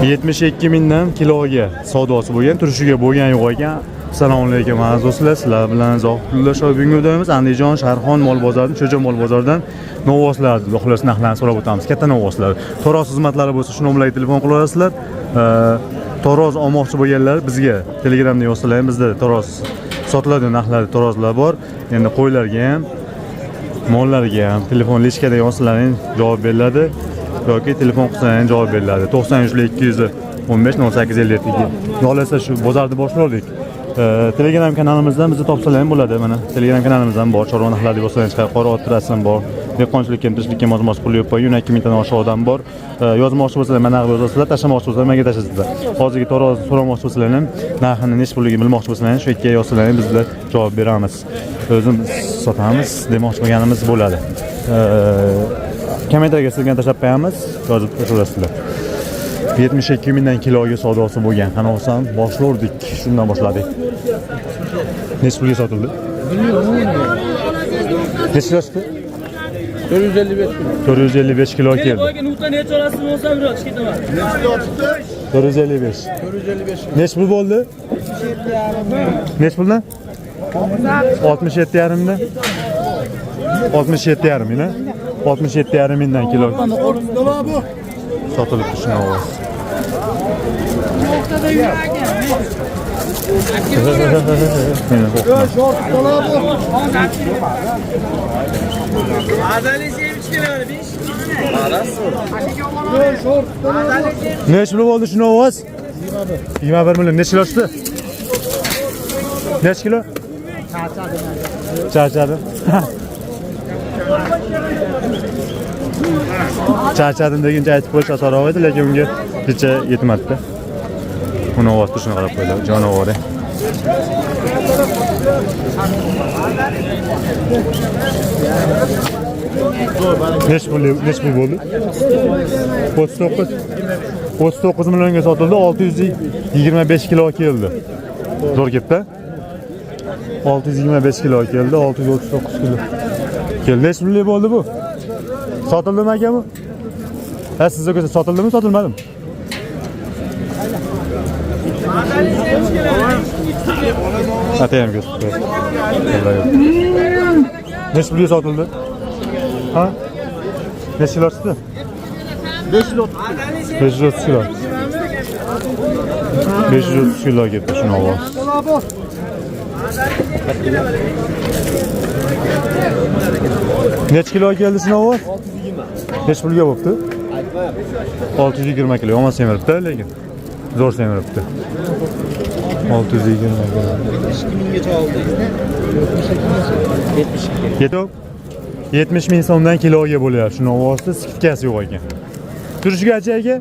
72 mingdan kiloga savdosi bo'lgan, turishiga bo'lgan yo'q ekan. Assalomu alaykum aziz do'stlar, sizlar bilan Zohidullo Shoybingudamiz. Andijon Sharxon mol bozoridan, Cho'ja mol bozoridan novvoslar, xolos narxlarini so'rab o'tamiz. Katta novvoslar. Taroz xizmatlari bo'lsa, shu nomerlarga telefon qila olasizlar. Taroz olmoqchi bo'lganlar bizga Telegramda yozsalar, bizda taroz sotiladi, narxlari tarozlar bor. Endi qo'ylarga ham, mollarga ham telefon lishkada yozsalaring javob beriladi yoki telefon qilsalaring javob beriladi. 93 215 0852. Yo'lasa shu bozorda boshladik. Telegram kanalimizdan bizni topsalar ham bo'ladi. Mana Telegram kanalimizdan bor. Chorva narxlari deb bossangiz chiqadi. Qora ot rasm bor. Dehqonchilikka, tirishlikka mos pul yo'q. 12 mingdan oshiq odam bor. Yozmoqchi bo'lsalar, mana narx yozasizlar, tashlamoqchi bo'lsalar, menga tashlasizlar. Hozirgi taroz so'ramoqchi bo'lsalar ham, narxini necha pulligini bilmoqchi bo'lsalar, shu yerga yozsalar, bizlar javob beramiz. O'zimiz sotamiz demoqchi bo'lganimiz bo'ladi. Kommentarga sizga tashlab qo'yamiz, yozib qo'yasizlar. 72 mingdan kiloga savdosi bo'lgan. Qani olsam, boshlardik. Shundan boshladik. Necha pulga sotildi? Necha yoshda? 455 kilo. 455 kilo keldi. 455. 455. Necha pul bo'ldi? 67,5. Necha puldan? 67,5 dan. 67,5 mingdan. 67,5 mingdan kilo. Sotilibdi shuni ovoz. Necha pul bo'ldi shuni ovoz? 21 million. Necha kilo chiqdi? Necha kilo? Charchadim. Charchadim deguncha aytib qo'yish osonroq edi, lekin unga hech yetmadi. Uni ovoz turishini qarab qo'ydi, jonivor. Necha pul bo'ldi? 39 millionga sotildi, 625 kilo keldi. Zo'r ketdi. 625 kilo keldi, 639 kilo. Keldi. Necha pullik bo'ldi bu? Sotildimi aka bu? Ha, sizga ko'sa sotildimi, sotilmadimi? Atayam ko'rsatib. Necha pulga sotildi? Ha? Necha kilo chiqdi? 530 kilo. 530 kilo ketdi shuni ovoz. Necha kilo keldi shuni ovoz? 620. Necha pulga bo'pti? 620 kilo. Yomon semiribdi, lekin zo'r semiribdi. 620 kilo. 22 minggacha oldi. 72. 70 ming so'mdan kiloga bo'lyapti. Shuni ovozda skitkasi yo'q ekan. Turishgacha aka?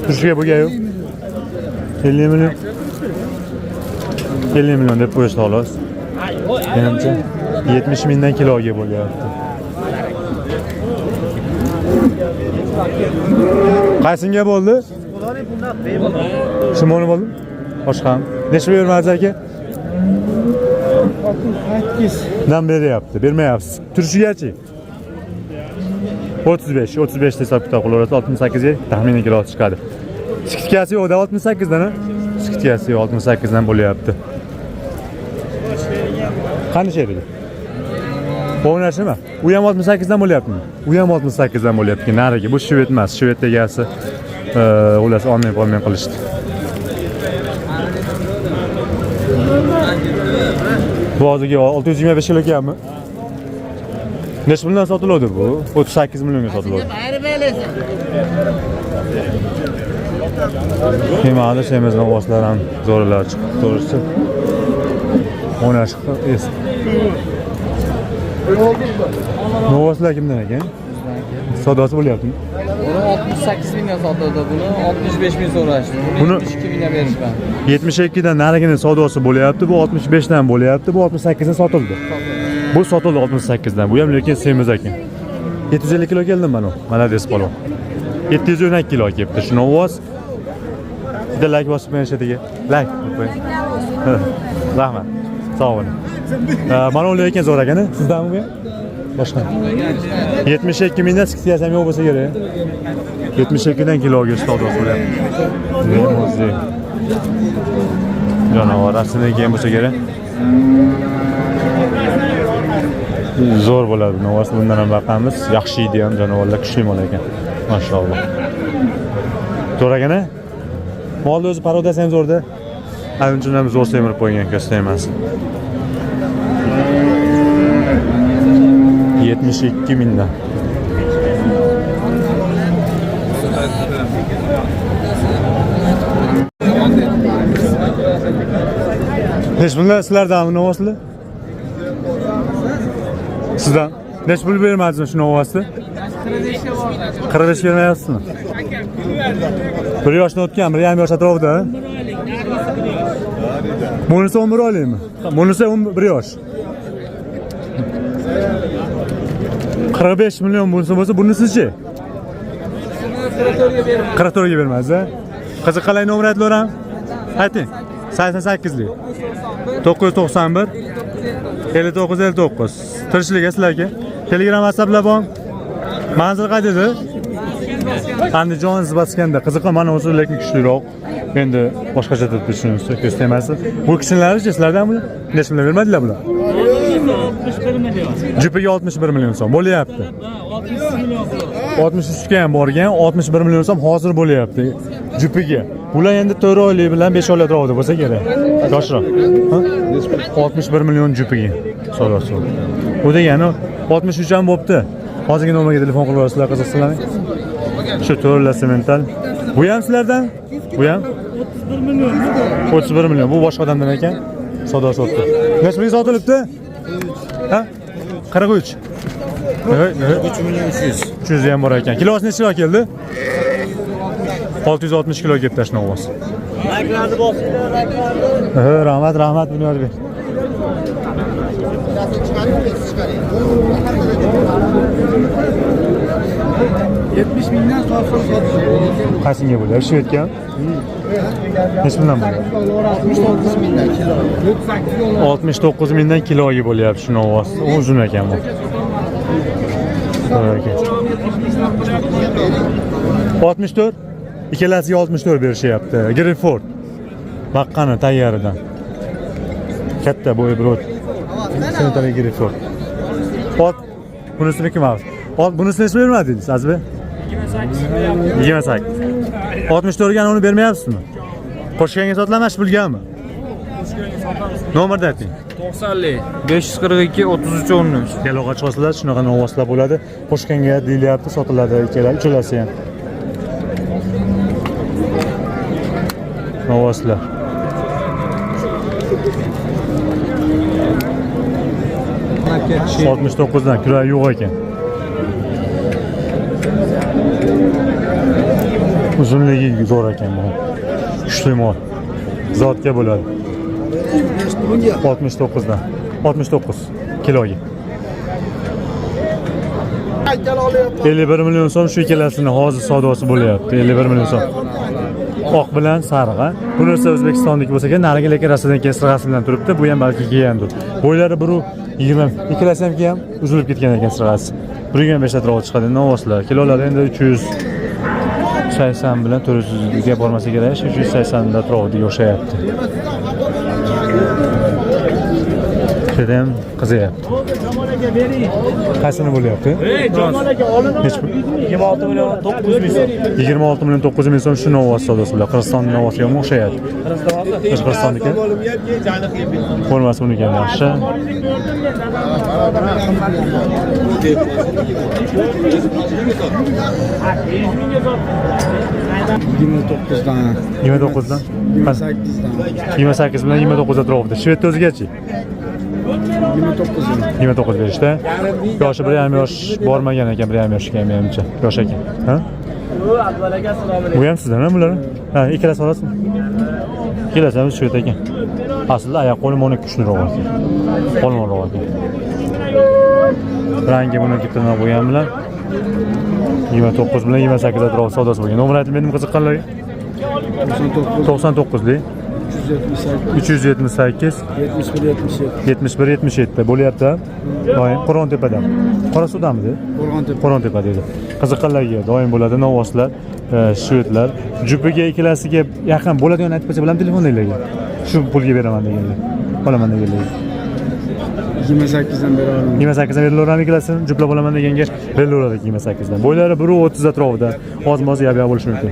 Turishga bo'lgan yo'q. 50 million. 50 million deb qo'yishdi xolos. Menimcha 70 mingdan kiloga bo'lyapti. Qaysinga bo'ldi? Shimoni bo'ldi? Boshqami? Necha bermadingiz aka? 68 dan beryapti, bermayapsiz. Turishigachi? 35 deb hisob qilaverasiz. 68 ga taxminiy kilo chiqadi. Skitkasi yo'q-da 68 dan, skitkasi yo'q, 68 dan bo'lyapti. Qani sherida? O'ynashimi? U ham 68 dan bo'lyaptimi? U ham 68 dan bo'lyapti. Nariga bu shved emas, shved egasi ular olmay qilishdi. Bu hozirga 625 kilo ekanmi? Necha puldan sotiladi bu? 38 millionga sotiladi. Kemada semiz novvoslar ham zo'rlar chiqib turibdi. O'ynashib es. Novvoslar kimdan ekan? Savdosi bo'lyaptimi? Buni 68 mingga sotildi, buni 65 ming so'rashdi. Buni 72 mingga berishgan. 72 dan narigini savdosi bo'lyapti, bu 65 dan bo'lyapti, bu 68 dan sotildi. Bu sotildi 68 dan. Bu ham lekin semiz ekan. 750 kilo keldim mana. Malades polvon. 712 kilo kelibdi. Shuni ovoz. Bitta like bosib qo'yishadiga. Like qo'ying. Rahmat. Sog' bo'ling. Mana ular ekan zo'r ekan, sizdanmi bu? boshqa. 72 mingdan skidkasi ham yo'q bo'lsa kerak. 72 dan kiloga savdosi bo'lyapti. Limuzin. Jonavor aslida keyin bo'lsa kerak. Zo'r bo'ladi. Novas bundan ham baqamiz. Yaxshi edi ham jonivorlar kuchli mol ekan. Mashalloh. To'ragana? Molni o'zi parodasi ham zo'rda. Ayunchun ham zo'r semirib qo'ygan ko'sta emas. 72 mingdan. Neç bunlar sizlardan mı novaslı? Sizden? Neç pul vermediniz şu novaslı? 45 vermeyasınız mı? Bir yaşını otken, bir yarım yaş atrafda. Bonusu 11 alayım mı? Bonusu 11 yaş. 45 milyon bonusu olsa bunu sizce? 44'e vermez ha? Kızı kalay numara etli oran? Hadi. 88'li. 991 59 Tirishlik sizlarga. Telegram WhatsApplar bor. Manzil qayerda? Andijon Zibasganda. Qiziq, mana o'zi lekin kuchliroq. Endi boshqacha deb tushunsiz, ko'rsatmaysiz. Bu kichkinlari sizlardan bular? Necha million vermadilar bular? 61 million. Jupiga 61 million so'm bo'lyapti. 63 ga ham borgan, 61 million so'm hozir bo'lyapti. Jupiga. Bular endi 4 oylik bilan 5 oylik atrofida bo'lsa kerak. Yoshroq. 61 million jupiga. So'rasi. Bu degani 63 ham bo'pti. Hozirgi nomerga telefon qilib olasizlar, qiziqsizlarmi? Shu to'rla semental. Bu ham sizlardan? Bu ham 31 million. 31 million. Bu boshqa odamdan ekan. Savdosi o'tdi. Necha pulga sotilibdi? Ha? 43. 3 million 300. 300 ham bor ekan. Kilosi necha keldi? 660 kilo keldi tashna ovoz. Mayklarni bosinglar. Rahmat Bunyodbek. $70 mingdan so'rasa sotish. Qaysinga bo'lar? Shvedkan. Necha bundan bo'lar? 69 mingdan kilo. 69 mingdan kiloga bo'lyapti shuni ovoz. Uzun ekan bu. 64. Ikkalasiga 64 berishyapti. Greenford. Baqqani tayyaridan. Katta bo'yi bir o't. Senatali Greenford. Bunisini kim oldi? Bunisini necha bermadingiz, Azizbek? 28. 64 ga uni bermayapsizmi? Qo'shganga sotilamas pulgami? Nomerni ayting. 90 542 33 13. Dialogga chiqasizlar, shunaqa novoslar bo'ladi. Qo'shganga deyilyapti, sotiladi uchalasi ham. Novoslar. Marketchi. 69 dan kilo yo'q ekan. Uzunligi zo'r ekan bu. Kuchli mol. Zotga bo'ladi. 69 dan. 69 kiloga. 51 million so'm shu ikkalasini hozir savdosi bo'lyapti. 51 million so'm. Oq bilan sariq. Bunisi O'zbekistonniki bo'lsa kerak, narigi lekin Rossiyadan keyin sirg'asi bilan turibdi. Bu ham balki kelgandir. Bo'ylari 1.20. Ikkalasi ham keyin uzilib ketgan ekan sirg'asi. 1.5 atrofida chiqadi novoslar. Kilolari endi 380 bilan 400 ga bormasa kerak, 380 da atrofida o'xshayapti. Juda ham qiziyapti. Qaysini bo'lyapti? Jamol aka olin. 26 million 900 ming so'm. 26 million 900 ming so'm shu novos savdosi bilan Qirg'iziston novosiga ham o'xshayadi. Qirg'izistonniki. Bo'lmasa uniki ham yaxshi. $29'dan. 29'dan. 28'dan. 28 bilan 29 atrofida. Shvedda o'zigachi? 29 berishdi. Yoshi 1,5 yosh bormagan ekan, 1,5 yoshga ham menimcha. Yosh ekan. Ha? Bu ham sizdan bular? Ha, ikkalasi olasizmi? Ikkalasi ham Shved ekan. Aslida oyoq qo'li meni kuchliroq ekan. Qo'lmonroq ekan. Rangi buni kitini qo'ygan bilan 29 bilan 28 atrofida savdosi bo'lgan. Nomer aytib berdim qiziqqanlarga. 99lik. 378 71 77 bo'lyapti. Doim Qo'rontepada. Qorasuvdamidi? Qo'rontepada edi. Qiziqqanlarga doim bo'ladi novvoslar, shvedlar. Jupiga ikkalasiga yaqin bo'ladigan aytib qo'ysa bilan telefoninglarga. Shu pulga beraman deganlar. Olaman deganlar. 28 dan beri olaman. 28 dan berilaveradi ikkalasini juplab olaman deganga berilaveradi 28 dan. Bo'ylari 1.30 atrofida. Oz-moz yab-yab bo'lishi mumkin.